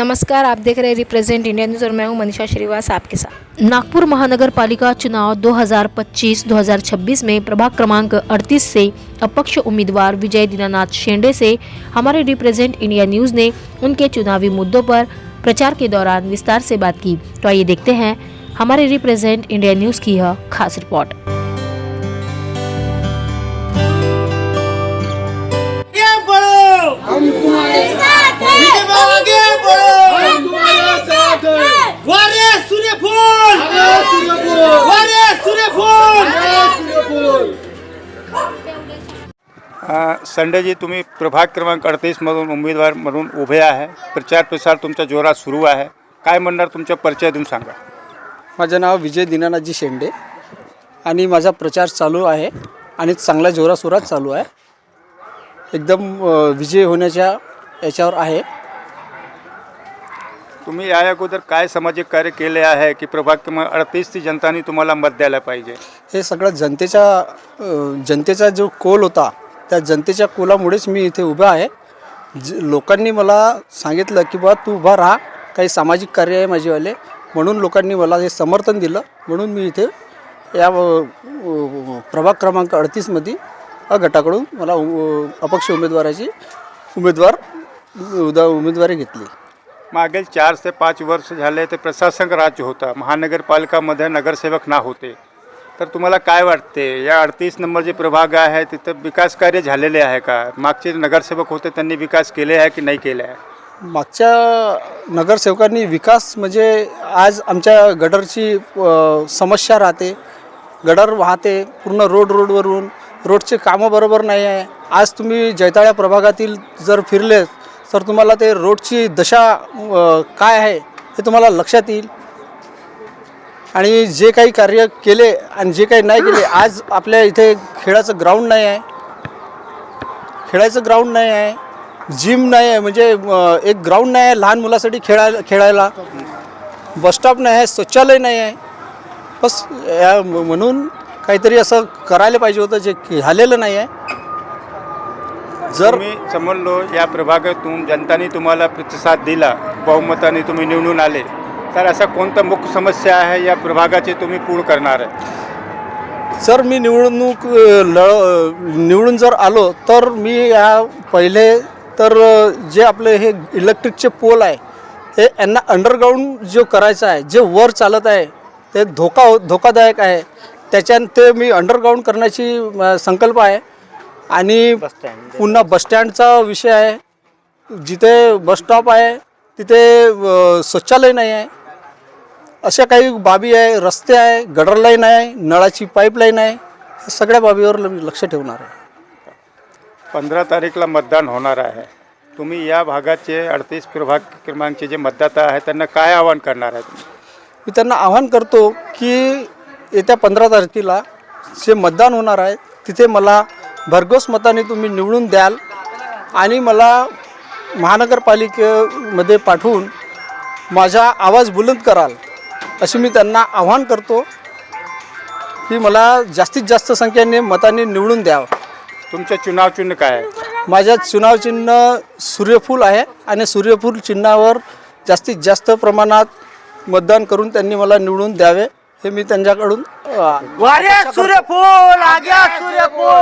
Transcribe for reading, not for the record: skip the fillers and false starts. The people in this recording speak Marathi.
नमस्कार, आप देख रहे हैं रिप्रेजेंट इंडिया न्यूज़ और मैं हूं मनीषा श्रीवास आपके साथ। नागपुर महानगर पालिका चुनाव 2025-2026 में प्रभाग क्रमांक 38 से अपक्ष उम्मीदवार विजय दीनानाथ शेंडे से हमारे रिप्रेजेंट इंडिया न्यूज़ ने उनके चुनावी मुद्दों पर प्रचार के दौरान विस्तार से बात की। तो आइए देखते हैं हमारे रिप्रेजेंट इंडिया न्यूज़ की यह खास रिपोर्ट। हम तुम्हारे साथ हैं। आगे बढ़ो, हम तुम्हारे साथ हैं। वारे सूर्यफूल, वारे सूर्यफूल, संडेजी, तुम्ही प्रभाग क्रमांक 38 मधून उमेदवार म्हणून उभे आहे। प्रचार प्रसार तुमचा जोरात सुरू आहे। काय म्हणणार, तुमचा परिचय देऊन सांगा। माझं नाव विजय दीनानाथजी शेंडे आणि माझा प्रचार चालू आहे आणि चांगला जोराशोरात चालू आहे। एकदम विजय होण्याच्या याच्यावर आहे। तुम्ही या अगोदर काय सामाजिक कार्य केले आहे की प्रभाग क्रमांक 38 ची जनतानी तुम्हाला मत द्यायला पाहिजे? हे सगळं जनतेचा जो कोल होता त्या जनतेच्या कोलामुळेच मी इथे उभा आहे। लोकांनी मला सांगितलं की बा तू उभा राहा, काही सामाजिक कार्य आहे माझेवाले, म्हणून लोकांनी मला हे समर्थन दिलं। म्हणून मी इथे या प्रभाग क्रमांक 38 मध्ये गटाकडून मला अपक्ष उमेदवारी घेतली। मागील 4 ते 5 वर्ष झाले ते प्रशासक राज्य होता, महानगरपालिकामध्ये नगरसेवक ना होते, तर तुम्हाला काय वाटते या 38 नंबरचे प्रभाग आहे तिथे विकास कार्य झालेले आहे का? मागचे नगरसेवक होते त्यांनी विकास केले आहे की नाही केले आहे? मागच्या नगरसेवकांनी विकास म्हणजे आज आमच्या गटरची समस्या राहते, गटर वाहते पूर्ण रोडवरून, रोडचे कामं बरोबर नाही आहे। आज तुम्ही जैताळ्या प्रभागातील जर फिरले तर तुम्हाला ते रोडची दशा काय आहे हे तुम्हाला लक्षात येईल। आणि जे काही कार्य केले आणि जे काही नाही केले, आज आपल्या इथे खेळाचं ग्राउंड नाही आहे, जिम नाही आहे, म्हणजे एक ग्राउंड नाही आहे लहान मुलासाठी खेळायला, बसस्टॉप नाही आहे, शौचालय नाही आहे। बस म्हणून काहीतरी असं करायला पाहिजे होतं, जे झालेलं नाही आहे। जर मी समजलो या प्रभागातून जनताने तुम्हाला प्रतिसाद दिला, बहुमताने तुम्ही निवडून आले, तर असा कोणता मुख्य समस्या आहे या प्रभागाची तुम्ही पूर्ण करणार आहे? जर मी निवडून जर आलो तर मी या पहिले तर जे आपले हे इलेक्ट्रिकचे पोल आहे हे यांना अंडरग्राऊंड जो करायचा आहे, जे वर चालत आहे ते धोकादायक आहे, त्याच्यानं ते मी अंडरग्राऊंड करण्याची संकल्प आहे। आणि पुन्हा बसस्टँडचा विषय आहे, जिथे बसस्टॉप आहे तिथे शौचालय नाही आहे, अशा काही बाबी आहे, रस्ते आहे, गटर लाईन आहे, नळाची पाईपलाईन आहे, सगळ्या बाबीवर लक्ष ठेवणार आहे। 15 तारीखला मतदान होणार आहे, तुम्ही या भागाचे 38 प्रभाग क्रमांकचे जे मतदाता आहेत त्यांना काय आवाहन करणार आहे? मी त्यांना आवाहन करतो की येत्या 15 तारखेला जे मतदान होणार आहे तिथे मला भरघोस मताने तुम्ही निवडून द्याल आणि मला महानगरपालिकेमध्ये पाठवून माझा आवाज बुलंद कराल, अशी मी त्यांना आवाहन करतो की मला जास्तीत जास्त संख्येने मताने निवडून द्यावं। तुमचं चुनाव चिन्ह काय आहे? माझ्या चुनाव चिन्ह सूर्यफूल आहे आणि सूर्यफूल चिन्हावर जास्तीत जास्त प्रमाणात मतदान करून त्यांनी मला निवडून द्यावे, हे मी त्यांच्याकडून वारे सूर्यफूल, आगे सूर्यफूल।